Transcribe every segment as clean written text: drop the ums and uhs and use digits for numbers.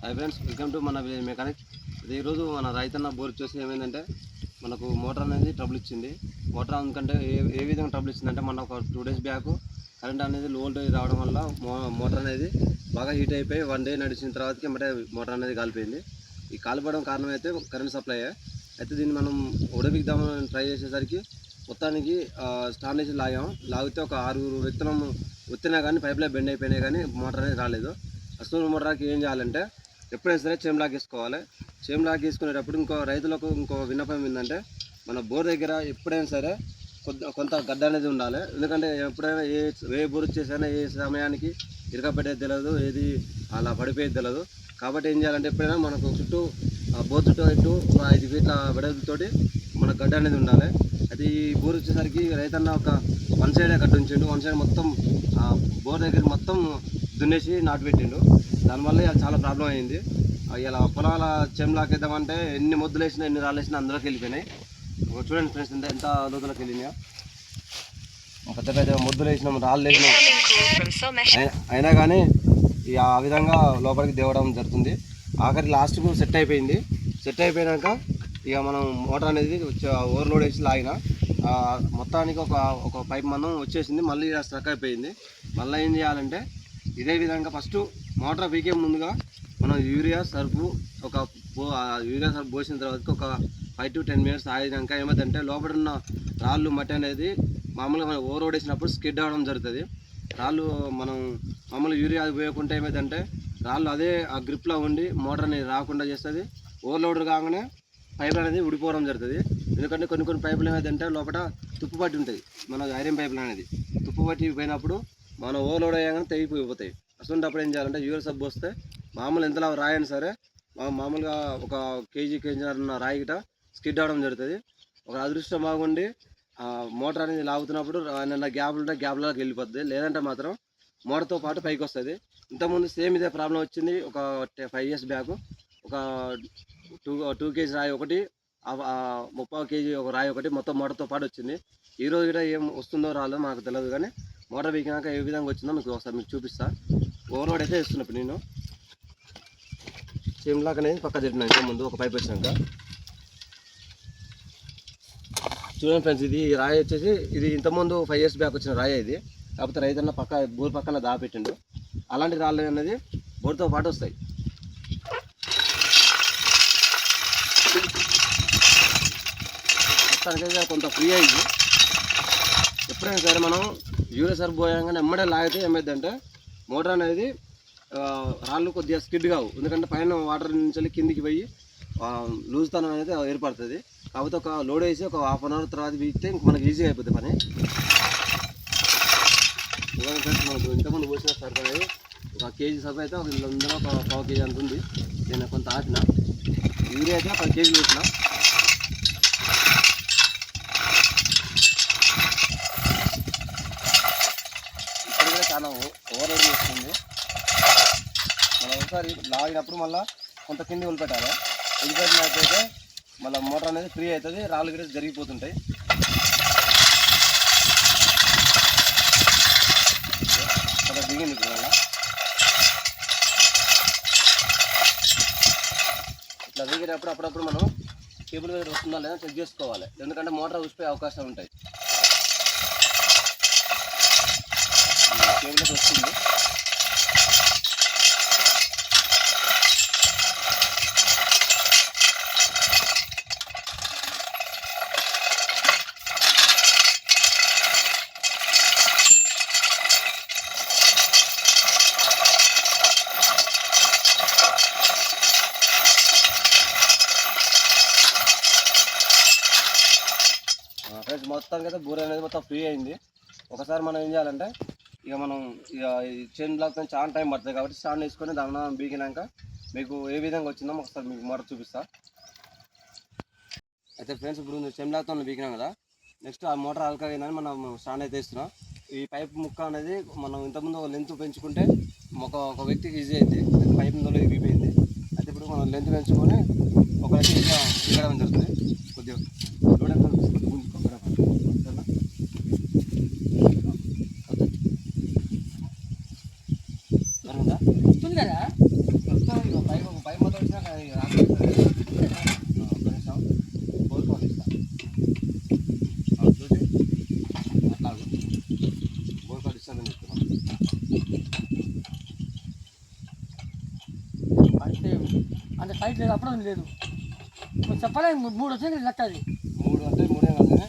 Hi friends, welcome to మన mechanic. ఈరోజు మన రైతన్న బోర్ చూసి ఏమైందంటే మనకు మోటార్ అనేది ట్రబుల్ ఇచ్చింది. మోటార్ ఎందుకంటే ఏ విధంగా ట్రబుల్ ఇచ్చిందంటే మన ఒక 2 days బ్యాక్ కరెంట్ అనేది లో వోల్టేజ్ రావడం వల్ల మోటార్ అనేది బాగా హీట్ అయిపోయి 1 day నడిచిన తర్వాతకి అంటే మోటార్ అనేది కాలిపోయింది. ఈ కాలిపోవడం కారణం అయితే కరెంట్ సప్లై. అయితే దీన్ని మనం ఉడబిద్దామని ట్రై చేసేసరికి మొత్తానికి స్టాండ్ వేసి లాగితే ఒక 6 వ్యక్తులను వచ్చినా కానీ పైప్లే బెండ్ అయిపోయినాయి, కానీ మోటార్ అనేది రాలేదు. అసలు మోటార్కి ఏం చేయాలంటే ఎప్పుడైనా సరే చేమ్ లాక్ వేసుకోవాలి. చేమ్ లాక్ వేసుకునేటప్పుడు ఇంకో విన్నపం ఏంటంటే మన బోర్ దగ్గర ఎప్పుడైనా సరే కొంత గడ్డ అనేది ఉండాలి. ఎందుకంటే ఎప్పుడైనా ఏ బోర్ వచ్చేసైనా ఏ సమయానికి ఇరకపెట్టేది తెలియదు, ఏది అలా పడిపోయేది తెలియదు. కాబట్టి ఏం చేయాలంటే ఎప్పుడైనా మనకు బోర్ చుట్టూ 5 feet వెడల్పుతోటి మన గడ్డ అనేది ఉండాలి. అయితే ఈ బోర్ వచ్చేసరికి రైతన్న ఒక 1 side గడ్డ ఉంచిండు. 1 side మొత్తం బోర్ దగ్గర మొత్తం దున్నేసి నాటు పెట్టిండు. దానివల్ల ఇలా చాలా ప్రాబ్లం అయింది. ఇలా పొలాల చేమ్ లాక్ వేద్దామంటే ఎన్ని మొద్దులు వేసినా ఎన్ని రాళ్ళు వేసినా అందులోకి వెళ్ళిపోయినాయి. చూడండి ఫ్రెండ్స్, ఎంత లోతులోకి వెళ్ళినాయో. పెద్ద పెద్ద మొద్దులు వేసినాం, రాళ్ళు వేసినాం, అయినా కానీ ఆ విధంగా లోపలికి దేవడం జరుగుతుంది. ఆఖరి లాస్ట్కు సెట్ అయిపోయింది. సెట్ అయిపోయాక ఇక మనం మోటార్ అనేది ఓవర్లోడ్ వేసి లాగిన మొత్తానికి ఒక పైప్ మందం వచ్చేసింది. మళ్ళీ ఇలా స్ట్రక్ అయిపోయింది. మళ్ళీ ఏం చేయాలంటే ఇదే విధంగా ఫస్ట్ మోటార్ పీకే ముందుగా మనం యూరియా సర్ఫ్ పోసిన తర్వాత ఒక 5 to 10 minutes ఆగినాక ఏమైందంటే లోపల ఉన్న రాళ్ళు మట్టి అనేది మామూలుగా మనం ఓవర్లోడ్ వేసినప్పుడు స్కిడ్ అవ్వడం జరుగుతుంది. రాళ్ళు మనం మామూలు యూరియా పోయకుంటే ఏమైందంటే రాళ్ళు అదే ఆ గ్రిప్లో ఉండి మోటార్ అనేది రాకుండా చేస్తుంది. ఓవర్లోడ్ కాగానే పైపులు అనేది ఉడిపోవడం జరుగుతుంది. ఎందుకంటే కొన్ని పైపులు ఏమైందంటే లోపల తుప్పు పట్టి ఉంటుంది. మన ఐరన్ పైపులు అనేది తుప్పు పట్టి పోయినప్పుడు మనం ఓవర్లోడ్ అయ్యాగానే తెగిపోయిపోతాయి. అసలు ఏం చేయాలంటే యూరియా సబ్బు వస్తే మామూలు ఎంతలా రాయని సరే మామూలుగా ఒక కేజీన్నర ఉన్న రాయి గిట స్కిడ్ అవ్వడం జరుగుతుంది. ఒక అదృష్టం బాగుండి మోటార్ అనేది లాగుతున్నప్పుడు ఏమన్నా గ్యాప్లు ఉంటే గ్యాప్లలోకి వెళ్ళిపోతుంది. లేదంటే మాత్రం మోటార్తో పాటు పైకి వస్తుంది. ఇంతకుముందు సేమ్ ఇదే ప్రాబ్లం వచ్చింది. ఒక 5 years బ్యాక్ ఒక 2 kg రాయి ఒకటి, 30 kg ఒక రాయి ఒకటి మొత్తం మోటార్తో పాటు వచ్చింది. ఈరోజు కూడా ఏం వస్తుందో రాలో నాకు తెలియదు, కానీ మోటార్ వీకినాక ఏ విధంగా వచ్చిందో ఒకసారి మీకు చూపిస్తా. ఓవర్లోడ్ అయితే ఇస్తున్నప్పుడు నేను చేమ్ లాక్ అనేది పక్క తిట్టినా. ఇంకా ముందు ఒక పైప్ వచ్చినాక చూడండి ఫ్రెండ్స్, ఇది రాయి వచ్చేసి ఇది ఇంతకుముందు 5 years బ్యాక్ వచ్చిన రాయి. ఇది కాకపోతే రైతన్న బోర్ పక్కన దాపెట్టిండు. అలాంటి రాళ్ళు అనేది బోర్తో పాటు వస్తాయి. మొత్తానికైతే కొంత ఫ్రీ అయ్యింది. ఎప్పుడైనా సరే మనం యూరియా సర్ఫ్ పోయాగానే ఎమ్మడే లాగితే ఏమైందంటే మోటార్ అనేది రాళ్ళు కొద్దిగా స్కిడ్ కావు. ఎందుకంటే పైన వాటర్ నుంచి కిందికి పోయి లూజ్ తనం అనేది ఏర్పడుతుంది. కాకపోతే ఒక లోడ్ వేసి ఒక 1/2 hour తర్వాత వీగితే మనకి ఈజీగా అయిపోతుంది పని. మనకు ఇంతకుముందు పోసిన సర్ఫ్ అనేది ఒక కేజీ సర్ఫ్ అయితే ఇందులో ఒక 1/4 kg అంత ఉంది. నేను కొంత ఆపిన యూరియా అయితే 10 kg వేసిన. ఇక్కడ కూడా చాలా ఓవర్లోడ్ చేస్తుంది. మనం ఒకసారి లాగినప్పుడు మళ్ళీ కొంత కింది వదిలిపెట్టాలి. వదిలిపెట్టినట్లయితే మళ్ళీ మోటార్ అనేది ఫ్రీ అవుతుంది. రాళ్ళు గిడ జరిగిపోతుంటాయి. కొంత దిగింది ఇప్పుడు. మళ్ళీ ఇట్లా దిగేటప్పుడు అప్పుడప్పుడు మనం కేబుల్ మీద వస్తుందా లేదా చెక్ చేసుకోవాలి. ఎందుకంటే మోటార్ ఊసిపోయే అవకాశాలు ఉంటాయి. కేబుల్ వస్తుంది. ఫ్రెండ్స్, మొత్తానికి అయితే బోర్ అనేది మొత్తం ఫ్రీ అయింది. ఒకసారి మనం ఏం చేయాలంటే ఇక మనం చైన్ బ్లాక్ చాలా టైం పడుతుంది. కాబట్టి స్టాండ్ వేసుకొని దాని బీకినాక మీకు ఏ విధంగా వచ్చిందో ఒకసారి మీకు మోటార్ చూపిస్తా. అయితే ఫ్రెండ్స్, ఇప్పుడు చైన్ బ్లాక్తో బీకినాం కదా, నెక్స్ట్ ఆ మోటార్ అల్కా అయిందని మనం స్టాండ్ అయితే ఇస్తున్నాం. ఈ పైప్ ముక్క అనేది మనం ఇంతకుముందు లెంత్ పెంచుకుంటే ఒక వ్యక్తికి ఈజీ అయింది. పైప్ ఇందులో విరిగిపోయింది. అయితే ఇప్పుడు మనం లెంత్ పెంచుకొని ఒకరికి ఈజీగా దిగడం జరుగుతుంది. కొద్దిగా కదా అయితే అంత టైట్ లేదు, అప్పుడు లేదు. చెప్పలేదు 3 వచ్చేది లెక్క అది. 3 అంటే 3 కాదు కానీ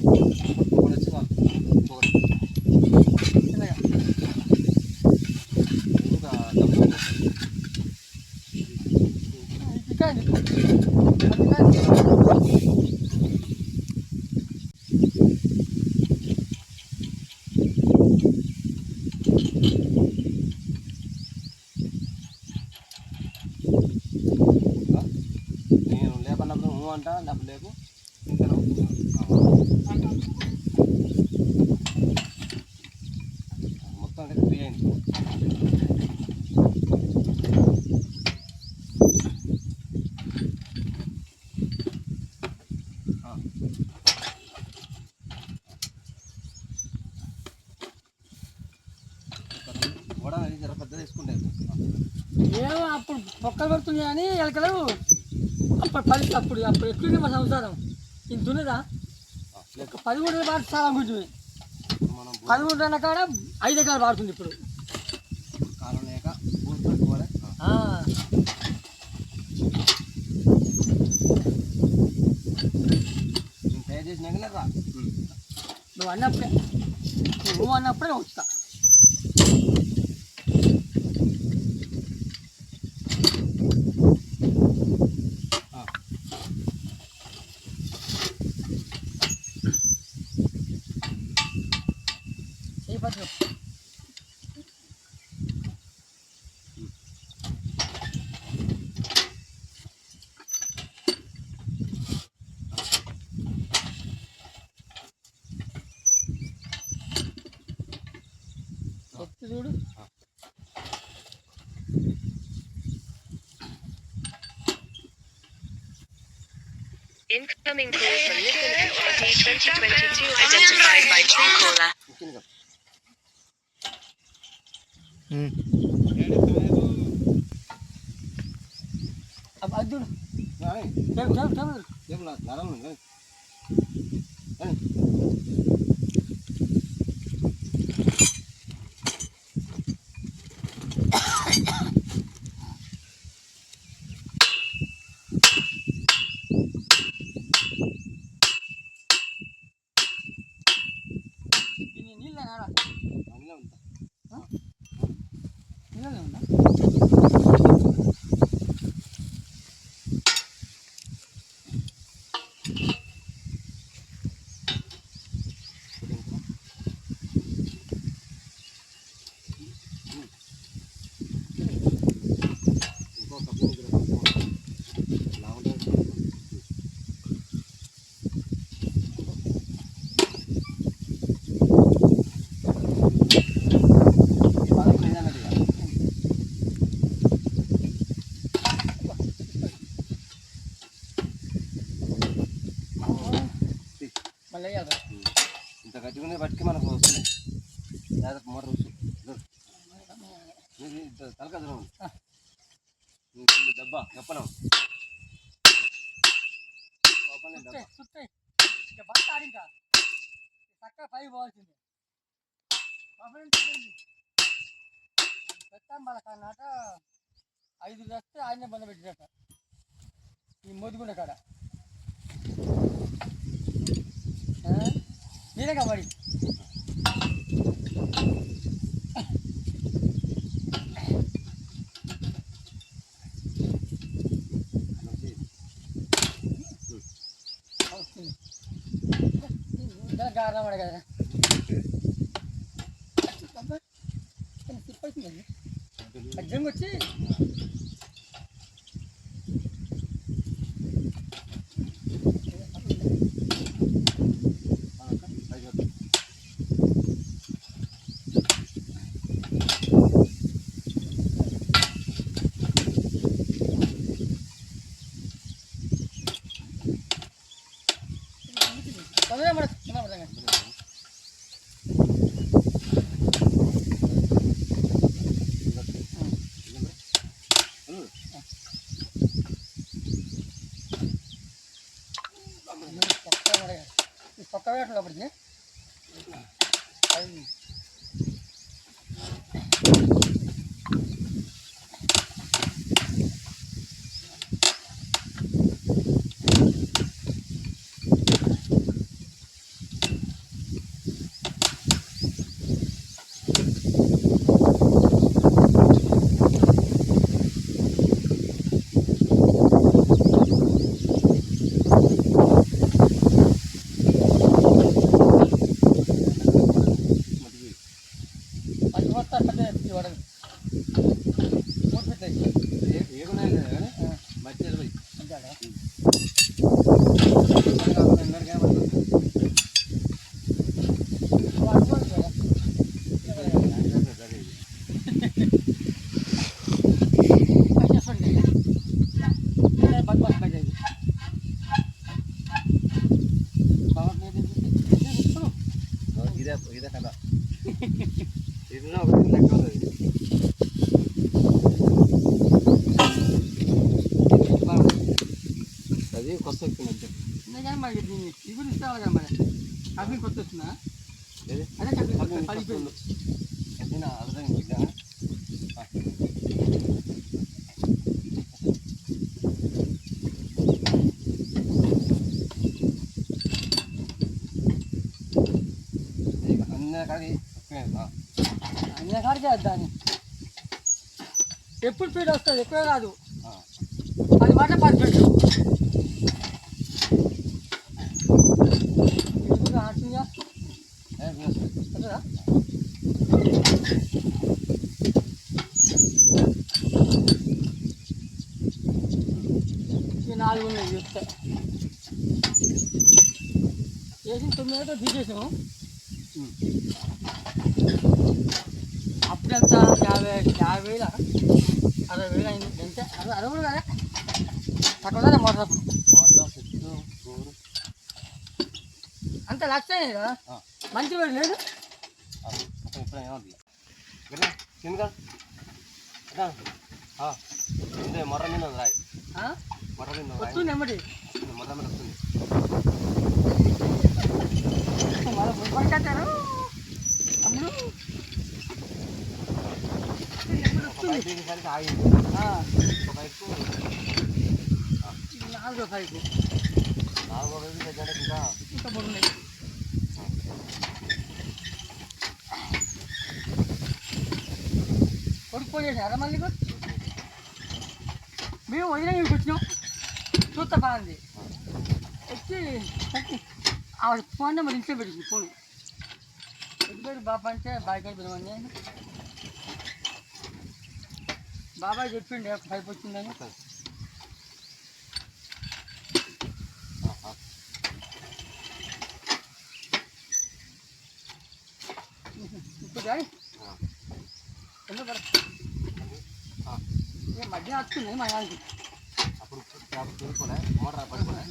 1 వచ్చి చాలు. చిన్నగా ఇంకా డబ్బులు చికెన్ నేను లేపన్నప్పుడు నువ్వు అంట డబ్బు లేకు ఇంకా మొత్తం అయితే ఫ్రీ అయింది. కూడా అది జర పెద్ద తీసుకుంటే ఏమో అప్పుడు పొక్కలు పడుతుంది కానీ ఎలకలు అప్పుడు పరిస్థితి అప్పుడు ఎక్కువ మా సంసారం ఇంత ఉన్నదా ఒక 13 పాటు చాలా కూర్చుంది. మనం 13 అన్న కాడ 5 ఎకరాలు పాడుతుంది ఇప్పుడు. కాలం లేక ఊరు పెట్టుకోవాలి. నేను తయారు చేసినాకనే రా. నువ్వు అన్నప్పుడే నేను వస్తా. చూడు Incoming call from Nitin Party 2022 identified by Truecaller. అది చూడు నరం నీళ్ళనే ఉందా? మళ్ళీ వేయాలి. ఇంత గట్టిగా పట్టుకి మనకు వస్తుంది దాదాపు మోటార్ వచ్చు తలక దెబ్బ చెప్పలేం బట్ట ఆడింకా చక్కగా పైకి పోవాల్సిందే. పెట్టాం మళ్ళీ కన్నాట 5 వస్తే ఆయనే బంద పెట్టినట్ట ఈ మోదిగుండ కాడ మీరే కాబట్టి కారణం పడే కదా తిప్పవుతుందండి అజ్జంగా వచ్చి పక్క వేటలో పడింది కొత్త ఎక్కుతుంది అంతే. కానీ మరి దీన్ని ఇగురు ఇస్తావాలి కదా మరి కర్రీ కొత్త వస్తుందా ఏది అదే కర్రీ పడిపోయింది ఎప్పుడైనా అర్థం ఇద్దామా అన్నీ కాడికి అన్ని కాడికే దాన్ని ఎప్పుడు స్పీడ్ వస్తుంది ఎక్కువ కాదు 10 మాట పర్ఫెక్ట్ ఆడుతుందా ఈ 4 ఉన్నాయి చెప్తే వేసిన 9 అయితే తీసేసాము అప్పుడెంత 50,000 60,000 అయింది ఎంత 60 కూడా కదా తక్కువ మోటార్ అప్పుడు అంత లక్ష అయింది కదా మంచి వేడు లేదు ఇప్పుడు ఏమవుతుంది కిందగా ముందే మొర్ర మీద రాయి మొర్ర మీద రాయి వస్తుంది ఎమ్మటి మొర్ర మీద వస్తుంది మళ్ళీ మున్పడి కట్టారు అమ్ముడు సరికి ఆగింది ఒక ఎక్కువ 4వ పైపు 4వ రోజు దగ్గర ఇంకా 3 ఉన్నాయి కొడుకు ఫోన్ చేశారా మళ్ళీ మేము వదిలే మీకు వచ్చినాం చూస్తా బాగుంది వచ్చి ఆవిడ ఫోన్ నెంబర్ ఇంట్లో పెట్టింది ఫోన్ ఎదురు బాబా అంటే బాగా పిలవండి బాబాయ్ చెప్పిండే పైపు వచ్చిందని ఇప్పుడు ఎందుకు మధ్య వస్తుంది మా దానికి అప్పుడు చూసుకోలే మోటార్ పడుకోలే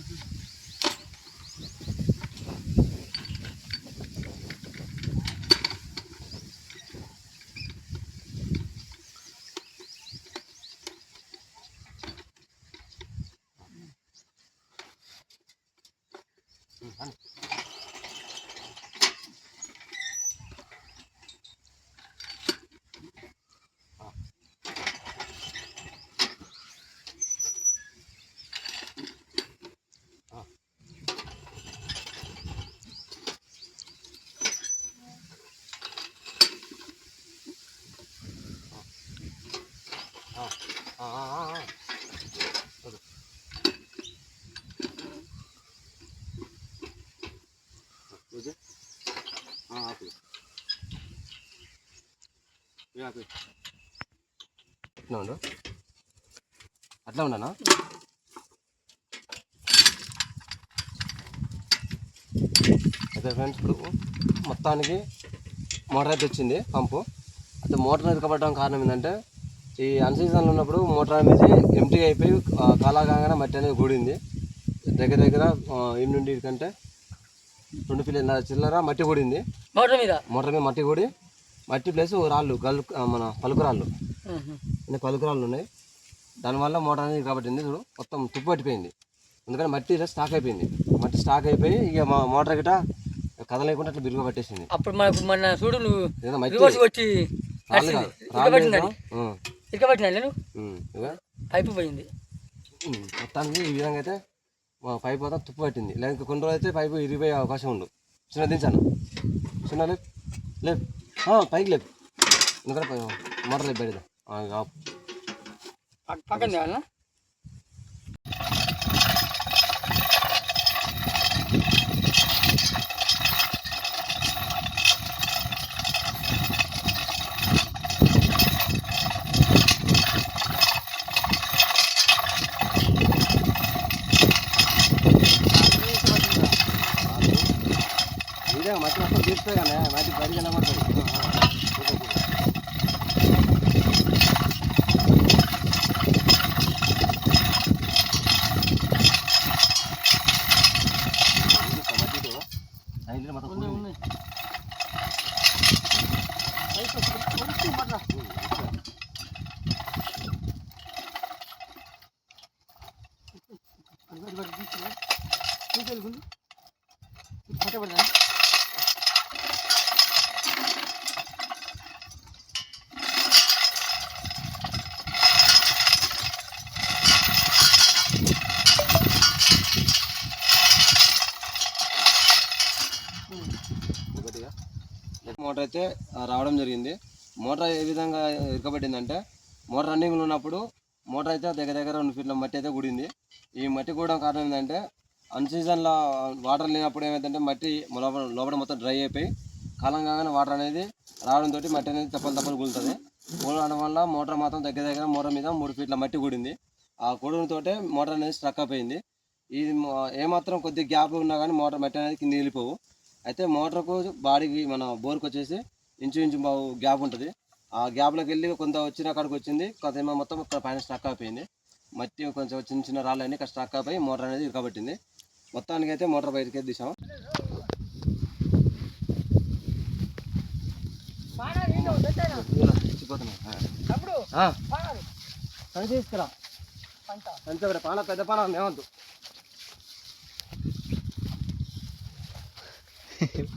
అట్లా ఉండనా అయితే ఫ్రెండ్స్ ఇప్పుడు మొత్తానికి మోటార్ అయితే వచ్చింది పంపు అయితే మోటార్ ఎరకబడడం కారణం ఏంటంటే ఈ అన్సీజన్లో ఉన్నప్పుడు మోటార్ అనేది ఎంటీ అయిపోయి కాలాగానే మట్టి అనేది కూడింది దగ్గర దగ్గర ఈ నుండి కంటే 2 కిలోల చిల్లర మట్టి కూడింది మోటార్ మీద మట్టి కూడి మట్టి ప్లస్ రాళ్ళు మన పలుకురాళ్ళు పలుకురాళ్ళు ఉన్నాయి దానివల్ల మోటార్ అనేది కాబట్టింది చూడు మొత్తం తుప్పు పట్టిపోయింది ఎందుకంటే మట్టి ఇలా స్టాక్ అయిపోయింది మట్టి స్టాక్ అయిపోయి ఇక మా మోటార్ గిట కదలేకుండా అట్లా బిరుగు పట్టేసింది అప్పుడు మనకు మన చూడు నువ్వు పైపు పోయింది మొత్తానికి ఈ విధంగా అయితే పైపు మొత్తం తుప్పు పట్టింది లేక కొన్ని రోజులు అయితే పైపు ఇరిగిపోయే అవకాశం ఉండు చిన్న దించాను చిన్న లేపు పైకి లేపు ఎందుకంటే మోటార్ లేపు పెడదాం పక్కన తేవాలా మట్టి మొత్తం తీసిపోయి కానీ మట్టి బయట కనబడుతుంది తీసుకెళ్ళి పట్టబడతాను. ఒకటిగా మోటార్ అయితే రావడం జరిగింది. మోటార్ ఏ విధంగా ఇరకబట్టిందంటే మోటార్ రన్నింగ్లో ఉన్నప్పుడు మోటార్ అయితే దగ్గర దగ్గర 2 ఫీట్ల మట్టి అయితే కూడింది. ఈ మట్టి కూడడం కారణం ఏంటంటే అన్ సీజన్లో వాటర్ లేనప్పుడు ఏమైందంటే మట్టి లోపల మొత్తం డ్రై అయిపోయి కాలం కాగానే వాటర్ అనేది రావడంతో మట్టి అనేది తప్పలు కూలుతుంది. కూలడం వల్ల మోటార్ మాత్రం దగ్గర దగ్గర మోటార్ మీద 3 ఫీట్ల మట్టి కూడింది. ఆ కూడంతో మోటార్ అనేది స్ట్రక్ అయిపోయింది. ఇది ఏమాత్రం కొద్ది గ్యాప్ ఉన్నా కానీ మోటార్ మట్టి అనేది కింద వెళ్ళిపోవు. అయితే మోటార్కు బాడీకి మన బోర్కి వచ్చేసి ఇంచు గ్యాప్ ఉంటుంది. ఆ గ్యాప్లోకి వెళ్ళి కొంత వచ్చిన కాడికి వచ్చింది, కొంత ఏమో మొత్తం ఇక్కడ పైన స్ట్రక్ అయిపోయింది. మట్టి కొంచెం చిన్న రాళ్ళని ఇక్కడ స్ట్రక్ అయిపోయి మోటార్ అనేది ఇరకబట్టింది. మొత్తానికి అయితే మోటార్ బయటకి తీసాం. తీసుకురా పంచ పాన పెద్ద పాన ఏమద్దు.